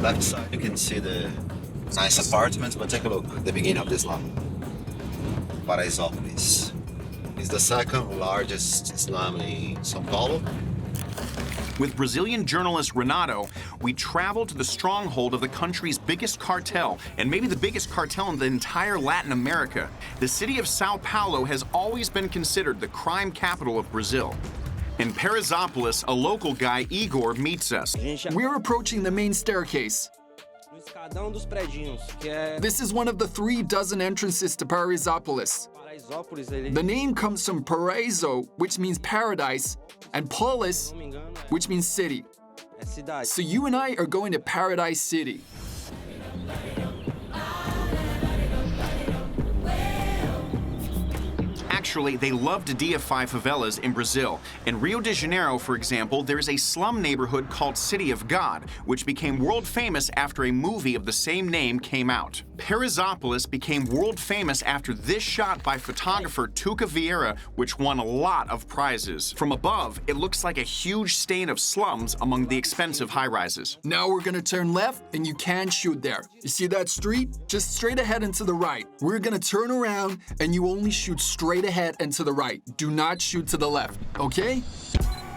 left side, you can see the nice apartments, but take a look at the beginning of this slum. Paraisópolis. It's the second largest slum in São Paulo. With Brazilian journalist Renato, we traveled to the stronghold of the country's biggest cartel, and maybe the biggest cartel in the entire Latin America. The city of Sao Paulo has always been considered the crime capital of Brazil. In Paraisópolis, a local guy, Igor, meets us. We're approaching the main staircase. This is one of the 3 entrances to Paraisópolis. The name comes from Paraiso, which means paradise, and polis, which means city. So you and I are going to Paradise City. Actually, they love to deify favelas in Brazil. In Rio de Janeiro, for example, there's a slum neighborhood called City of God, which became world famous after a movie of the same name came out. Paraisópolis became world famous after this shot by photographer Tuca Vieira, which won a lot of prizes. From above, it looks like a huge stain of slums among the expensive high-rises. Now we're gonna turn left, and you can't shoot there. You see that street? Just straight ahead and to the right. We're gonna turn around, and you only shoot straight ahead and to the right. Do not shoot to the left, okay?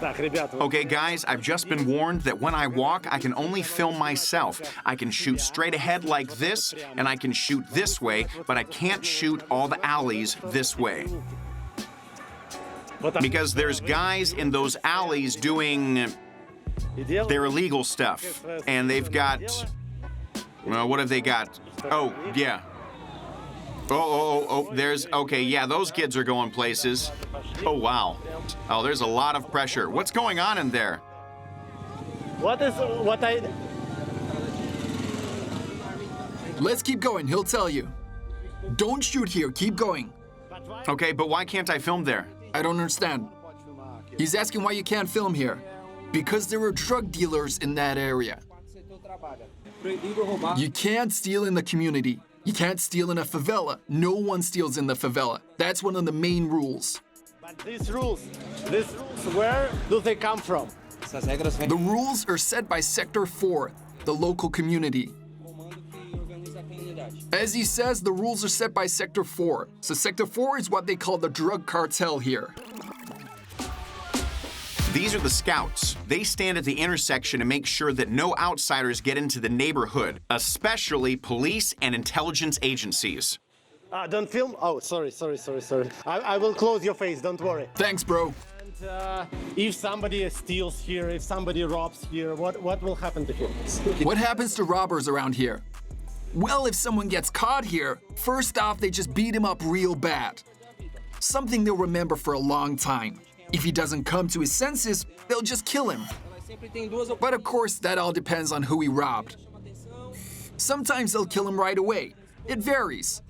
Okay, guys, I've just been warned that when I walk, I can only film myself. I can shoot straight ahead like this, and I can shoot this way, but I can't shoot all the alleys this way. Because there's guys in those alleys doing their illegal stuff. And they've got, well, what have they got? Oh, yeah. Oh, okay, yeah, those kids are going places. Oh, wow. Oh, there's a lot of pressure. What's going on in there? Let's keep going, he'll tell you. Don't shoot here, keep going. Okay, but why can't I film there? I don't understand. He's asking why you can't film here. Because there are drug dealers in that area. You can't steal in the community. You can't steal in a favela. No one steals in the favela. That's one of the main rules. But these rules, where do they come from? The rules are set by Sector 4, the local community. As he says, the rules are set by Sector 4. So Sector 4 is what they call the drug cartel here. These are the scouts. They stand at the intersection and make sure that no outsiders get into the neighborhood, especially police and intelligence agencies. Don't film? Oh, sorry. I will close your face, don't worry. Thanks, bro. And if somebody steals here, if somebody robs here, what will happen to him? What happens to robbers around here? Well, if someone gets caught here, first off, they just beat him up real bad. Something they'll remember for a long time. If he doesn't come to his senses, they'll just kill him. But of course, that all depends on who he robbed. Sometimes they'll kill him right away. It varies.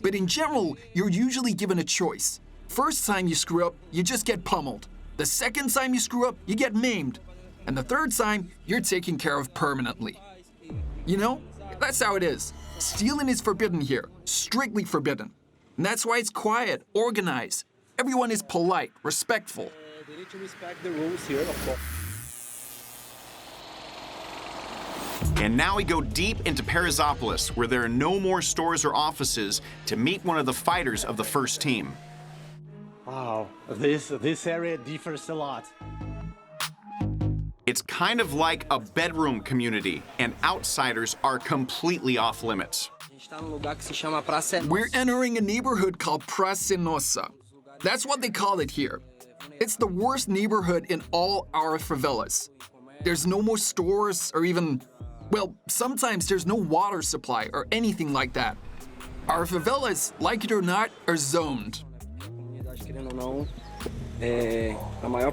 But in general, you're usually given a choice. First time you screw up, you just get pummeled. The second time you screw up, you get maimed. And the third time, you're taken care of permanently. You know, that's how it is. Stealing is forbidden here, strictly forbidden. And that's why it's quiet, organized. Everyone is polite, respectful. They need to respect the rules here, of course. And now we go deep into Paraisópolis, where there are no more stores or offices, to meet one of the fighters of the first team. Wow, this area differs a lot. It's kind of like a bedroom community, and outsiders are completely off limits. We're entering a neighborhood called Praça Nossa. That's what they call it here. It's the worst neighborhood in all our favelas. There's no more stores or even, well, sometimes there's no water supply or anything like that. Our favelas, like it or not, are zoned.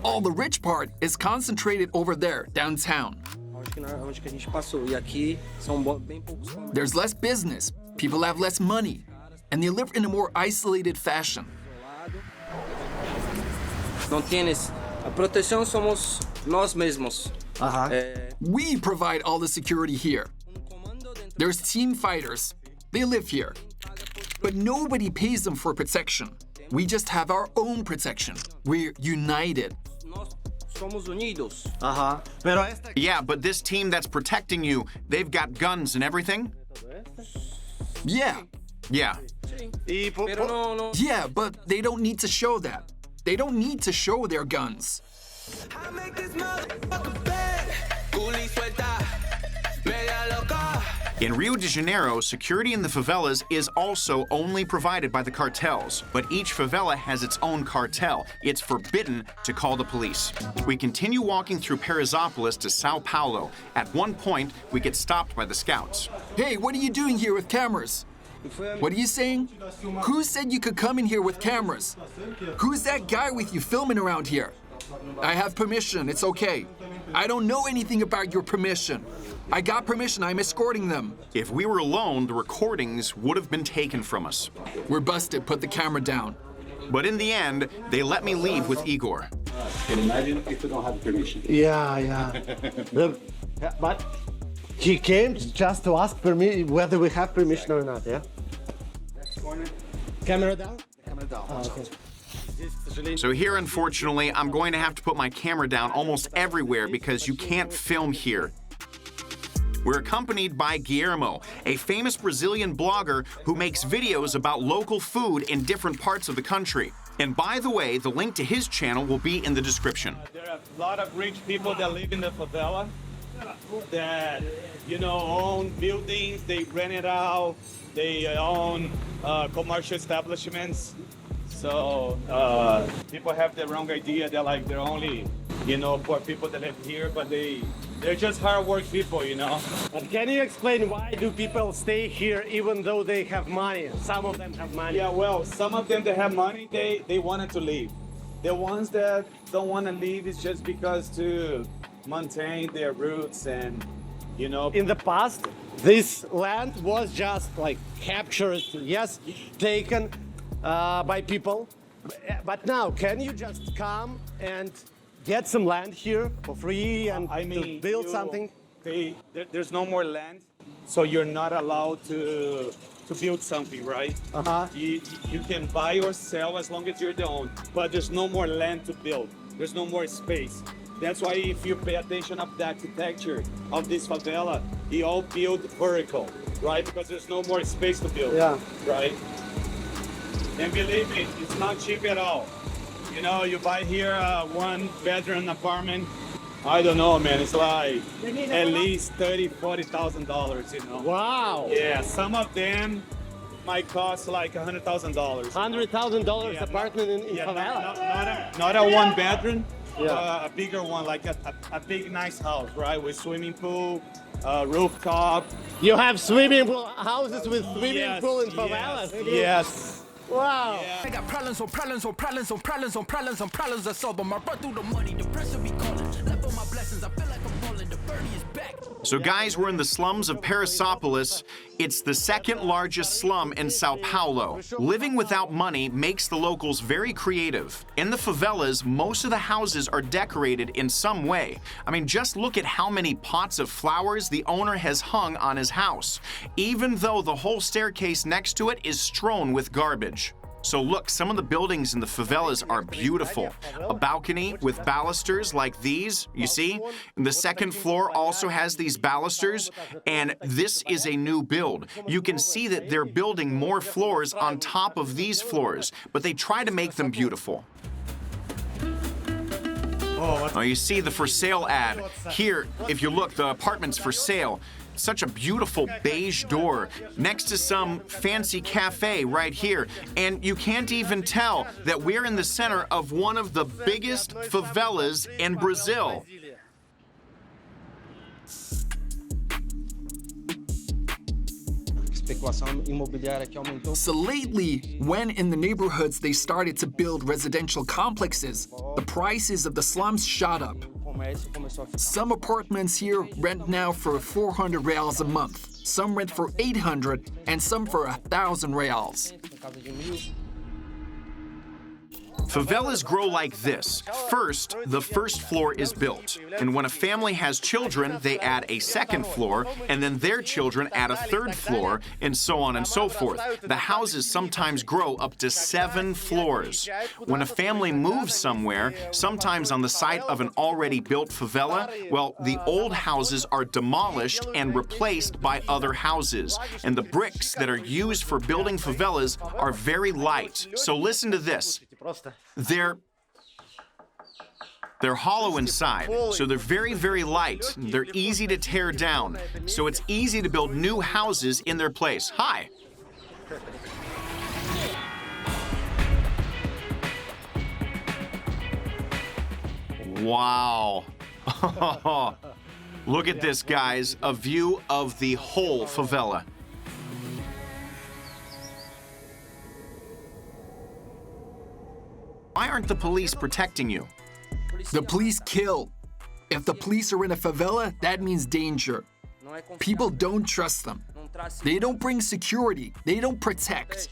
All the rich part is concentrated over there, downtown. There's less business, people have less money, and they live in a more isolated fashion. We provide all the security here. There's team fighters. They live here. But nobody pays them for protection. We just have our own protection. We're united. Somos unidos. Ajá. Pero esta... Yeah, but this team that's protecting you, they've got guns and everything? Yeah. Yeah. Y Pero no. Yeah, but they don't need to show that. They don't need to show their guns. I make this motherfucker bad. Coolie suelta, media loca. In Rio de Janeiro, security in the favelas is also only provided by the cartels, but each favela has its own cartel. It's forbidden to call the police. We continue walking through Paraisópolis to Sao Paulo. At one point, we get stopped by the scouts. Hey, what are you doing here with cameras? What are you saying? Who said you could come in here with cameras? Who's that guy with you filming around here? I have permission, it's okay. I don't know anything about your permission. I got permission, I'm escorting them. If we were alone, the recordings would have been taken from us. We're busted, put the camera down. But in the end, they let me leave with Igor. Can you imagine if we don't have permission? Yeah. But he came just to ask whether we have permission or not, yeah? Camera down? Camera down. Okay. So here, unfortunately, I'm going to have to put my camera down almost everywhere because you can't film here. We're accompanied by Guillermo, a famous Brazilian blogger who makes videos about local food in different parts of the country. And by the way, the link to his channel will be in the description. There are a lot of rich people that live in the favela that, own buildings, they rent it out, they own commercial establishments. So people have the wrong idea that they're only, poor people that live here, but they're just hard work people, But can you explain why do people stay here even though they have money? Some of them have money. Yeah, well, some of them that have money, they wanted to leave. The ones that don't want to leave is just because to maintain their roots and, In the past, this land was just captured, yes, taken by people. But now, can you just come and get some land here for free and to build something? There's no more land, so you're not allowed to build something, right? Uh-huh. You can buy or sell as long as you're the owner, but there's no more land to build. There's no more space. That's why if you pay attention of the architecture of this favela, they all build vertical, right? Because there's no more space to build, Yeah. right? And believe me, it's not cheap at all. You buy here a one-bedroom apartment, I don't know, man, it's like at least $30,000, $40,000, Wow. Yeah, some of them might cost like $100,000. $100,000 Yeah, apartment in favela. Not a one bedroom, Yeah. a bigger one, like a big nice house, right? With swimming pool, rooftop. You have swimming pool houses with swimming Yes, pool in favelas. Yes. Wow. I got problems on problems on problems on problems on problems on problems. I solve them. I run through the money. The pressure be calling. Left on my blessings. I feel like I'm falling. The birdie is back. So guys, we're in the slums of Paraisópolis. It's the second largest slum in Sao Paulo. Living without money makes the locals very creative. In the favelas, most of the houses are decorated in some way. I mean, just look at how many pots of flowers the owner has hung on his house, even though the whole staircase next to it is strewn with garbage. So look, some of the buildings in the favelas are beautiful. A balcony with balusters like these, you see? The second floor also has these balusters, and this is a new build. You can see that they're building more floors on top of these floors, but they try to make them beautiful. Oh, you see the for sale ad. Here, if you look, the apartment's for sale. Such a beautiful beige door next to some fancy cafe right here. And you can't even tell that we're in the center of one of the biggest favelas in Brazil. So lately, when in the neighborhoods they started to build residential complexes, the prices of the slums shot up. Some apartments here rent now for 400 reals a month, some rent for 800, and some for 1,000 reals. Favelas grow like this. First, the first floor is built. And when a family has children, they add a second floor, and then their children add a third floor, and so on and so forth. The houses sometimes grow up to 7 floors. When a family moves somewhere, sometimes on the site of an already built favela, well, the old houses are demolished and replaced by other houses. And the bricks that are used for building favelas are very light. So listen to this. They're hollow inside, so they're very, very light. They're easy to tear down, so it's easy to build new houses in their place. Hi. Wow. Look at this, guys. A view of the whole favela. Why aren't the police protecting you? The police kill. If the police are in a favela, that means danger. People don't trust them. They don't bring security. They don't protect.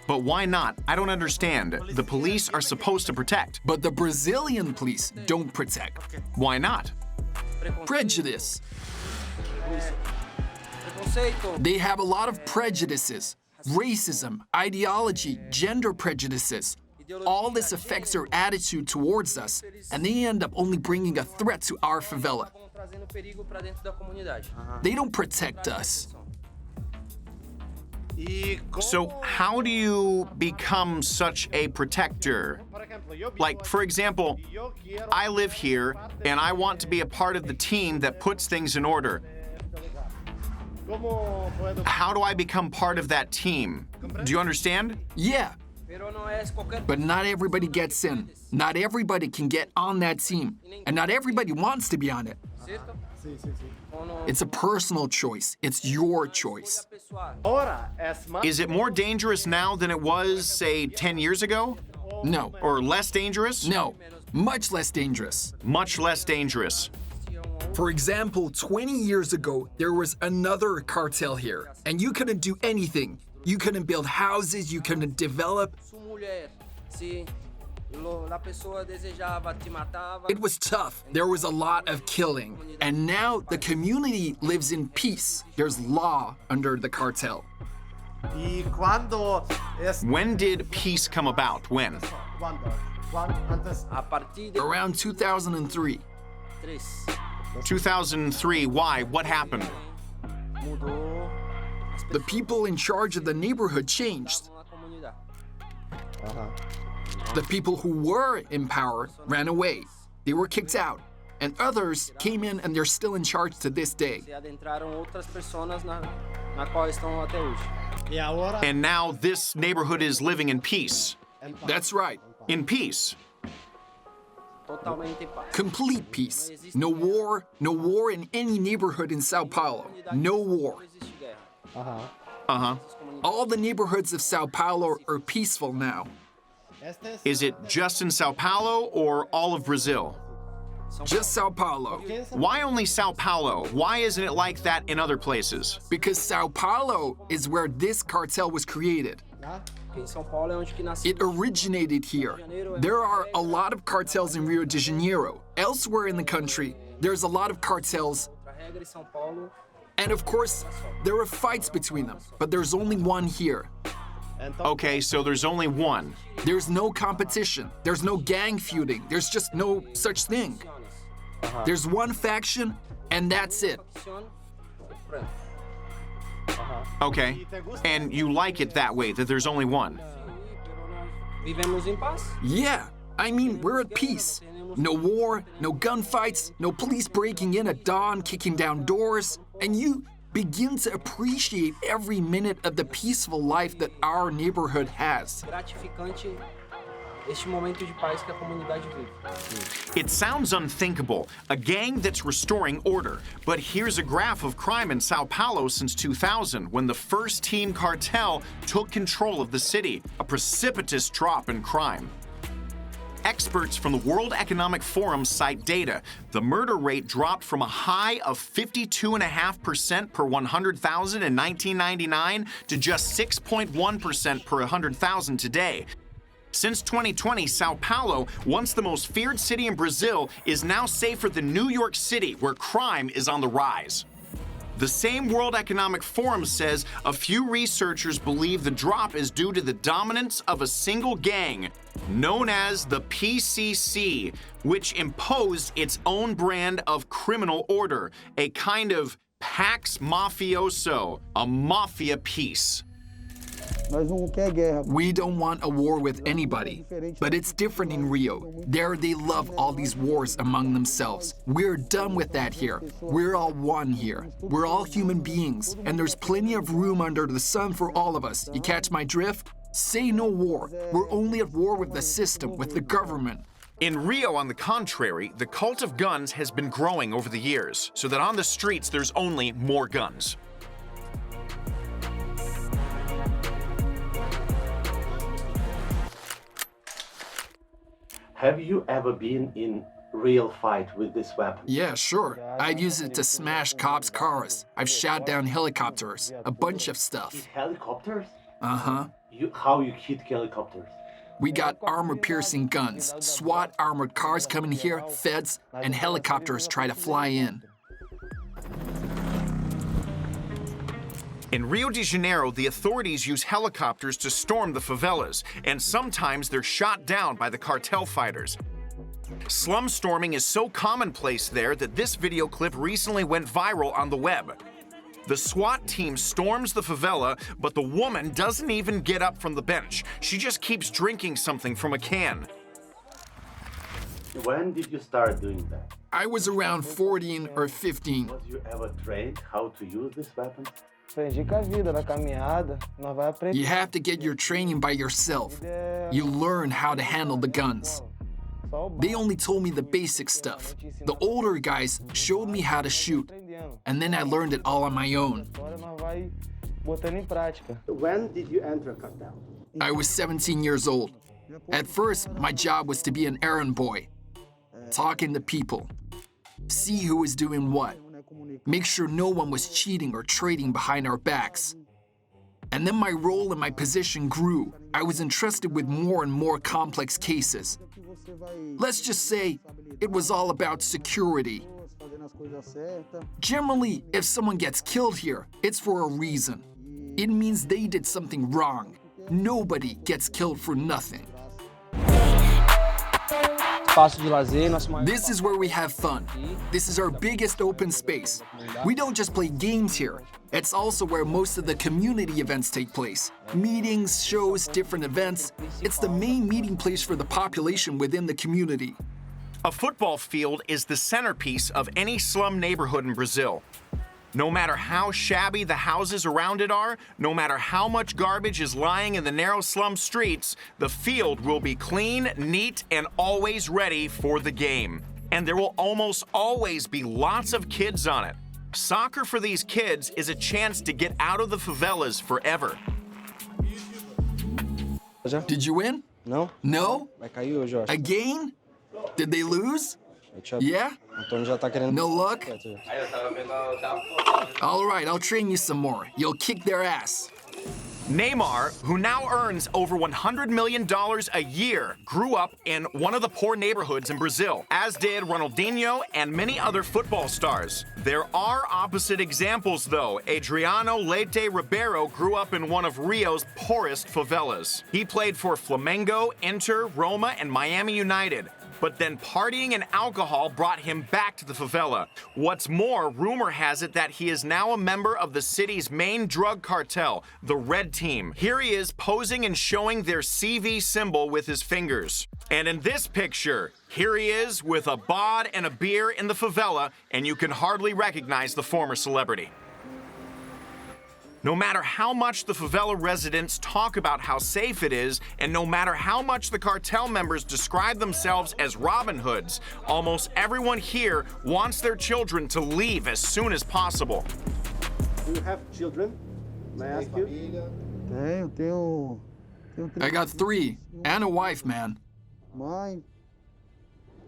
But why not? I don't understand. The police are supposed to protect. But the Brazilian police don't protect. Why not? Prejudice. They have a lot of prejudices. Racism, ideology, gender prejudices. All this affects their attitude towards us, and they end up only bringing a threat to our favela. They don't protect us. So how do you become such a protector? Like, for example, I live here, and I want to be a part of the team that puts things in order. How do I become part of that team? Do you understand? Yeah. But not everybody gets in. Not everybody can get on that team. And not everybody wants to be on it. It's a personal choice. It's your choice. Is it more dangerous now than it was, say, 10 years ago? No. Or less dangerous? No. Much less dangerous. Much less dangerous. For example, 20 years ago, there was another cartel here, and you couldn't do anything. You couldn't build houses, you couldn't develop. It was tough. There was a lot of killing. And now the community lives in peace. There's law under the cartel. When did peace come about? When? Around 2003. 2003, why? What happened? The people in charge of the neighborhood changed. The people who were in power ran away. They were kicked out. And others came in and they're still in charge to this day. And now this neighborhood is living in peace. That's right. In peace. Complete peace. No war in any neighborhood in Sao Paulo. No war. All the neighborhoods of Sao Paulo are peaceful now. Is it just in Sao Paulo or all of Brazil? Just Sao Paulo. Why only Sao Paulo? Why isn't it like that in other places? Because Sao Paulo is where this cartel was created. It originated here. There are a lot of cartels in Rio de Janeiro. Elsewhere in the country, there's a lot of cartels. And of course, there are fights between them, but there's only one here. Okay, so there's only one. There's no competition. There's no gang feuding. There's just no such thing. There's one faction, and that's it. Okay, and you like it that way, that there's only one? Yeah, I mean, we're at peace. No war, no gunfights, no police breaking in at dawn, kicking down doors, and you begin to appreciate every minute of the peaceful life that our neighborhood has. It sounds unthinkable, a gang that's restoring order. But here's a graph of crime in Sao Paulo since 2000, when the first team cartel took control of the city, a precipitous drop in crime. Experts from the World Economic Forum cite data. The murder rate dropped from a high of 52.5% per 100,000 in 1999 to just 6.1% per 100,000 today. Since 2020, Sao Paulo, once the most feared city in Brazil, is now safer than New York City, where crime is on the rise. The same World Economic Forum says a few researchers believe the drop is due to the dominance of a single gang known as the PCC, which imposed its own brand of criminal order, a kind of Pax Mafioso, a mafia piece. We don't want a war with anybody, but it's different in Rio. There they love all these wars among themselves. We're done with that here. We're all one here. We're all human beings, and there's plenty of room under the sun for all of us. You catch my drift? Say no war. We're only at war with the system, with the government. In Rio, on the contrary, the cult of guns has been growing over the years, so that on the streets there's only more guns. Have you ever been in real fight with this weapon? Yeah, sure. I've used it to smash cops' cars. I've shot down helicopters, a bunch of stuff. Helicopters? Uh-huh. How you hit helicopters? We got armor-piercing guns, SWAT armored cars come in here, feds, and helicopters try to fly in. In Rio de Janeiro, the authorities use helicopters to storm the favelas, and sometimes they're shot down by the cartel fighters. Slum storming is so commonplace there that this video clip recently went viral on the web. The SWAT team storms the favela, but the woman doesn't even get up from the bench. She just keeps drinking something from a can. When did you start doing that? I was around 14 or 15. Was you ever trained how to use this weapon? You have to get your training by yourself. You learn how to handle the guns. They only told me the basic stuff. The older guys showed me how to shoot, and then I learned it all on my own. When did you enter cartel? I was 17 years old. At first, my job was to be an errand boy, talking to people, see who was doing what, make sure no one was cheating or trading behind our backs. And then my role and my position grew. I was entrusted with more and more complex cases. Let's just say it was all about security. Generally, if someone gets killed here, it's for a reason. It means they did something wrong. Nobody gets killed for nothing. This is where we have fun. This is our biggest open space. We don't just play games here. It's also where most of the community events take place. Meetings, shows, different events. It's the main meeting place for the population within the community. A football field is the centerpiece of any slum neighborhood in Brazil. No matter how shabby the houses around it are, no matter how much garbage is lying in the narrow slum streets, the field will be clean, neat, and always ready for the game. And there will almost always be lots of kids on it. Soccer for these kids is a chance to get out of the favelas forever. Did you win? No. No? Vai cair hoje, eu acho. Again? Did they lose? Yeah? Antônio já tá querendo. No luck? All right, I'll train you some more. You'll kick their ass. Neymar, who now earns over $100 million a year, grew up in one of the poor neighborhoods in Brazil, as did Ronaldinho and many other football stars. There are opposite examples, though. Adriano Leite Ribeiro grew up in one of Rio's poorest favelas. He played for Flamengo, Inter, Roma, and Miami United. But then partying and alcohol brought him back to the favela. What's more, rumor has it that he is now a member of the city's main drug cartel, the Red Team. Here he is posing and showing their CV symbol with his fingers. And in this picture, here he is with a bod and a beer in the favela, and you can hardly recognize the former celebrity. No matter how much the favela residents talk about how safe it is, and no matter how much the cartel members describe themselves as Robin Hoods, almost everyone here wants their children to leave as soon as possible. Do you have children? May I ask you? Tenho. I got 3 and a wife, man. Mãe.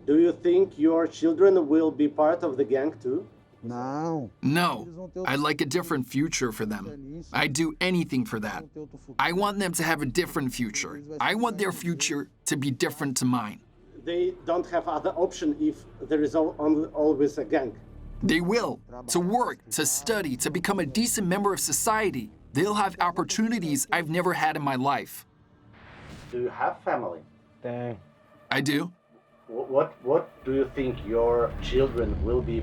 Do you think your children will be part of the gang too? Não. No, I'd like a different future for them. I'd do anything for that. I want them to have a different future. I want their future to be different to mine. They don't have other option if there is always a gang. They will. To work, to study, to become a decent member of society. They'll have opportunities I've never had in my life. Do you have family? Tem. I do. What do you think your children will be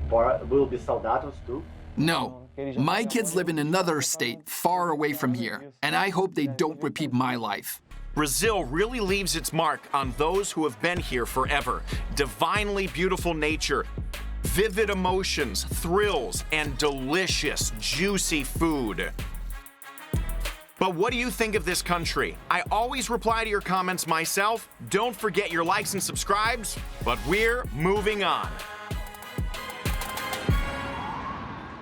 soldados too? No. My kids live in another state far away from here, and I hope they don't repeat my life. Brazil really leaves its mark on those who have been here forever. Divinely beautiful nature, vivid emotions, thrills, and delicious, juicy food. But what do you think of this country? I always reply to your comments myself. Don't forget your likes and subscribes, but we're moving on.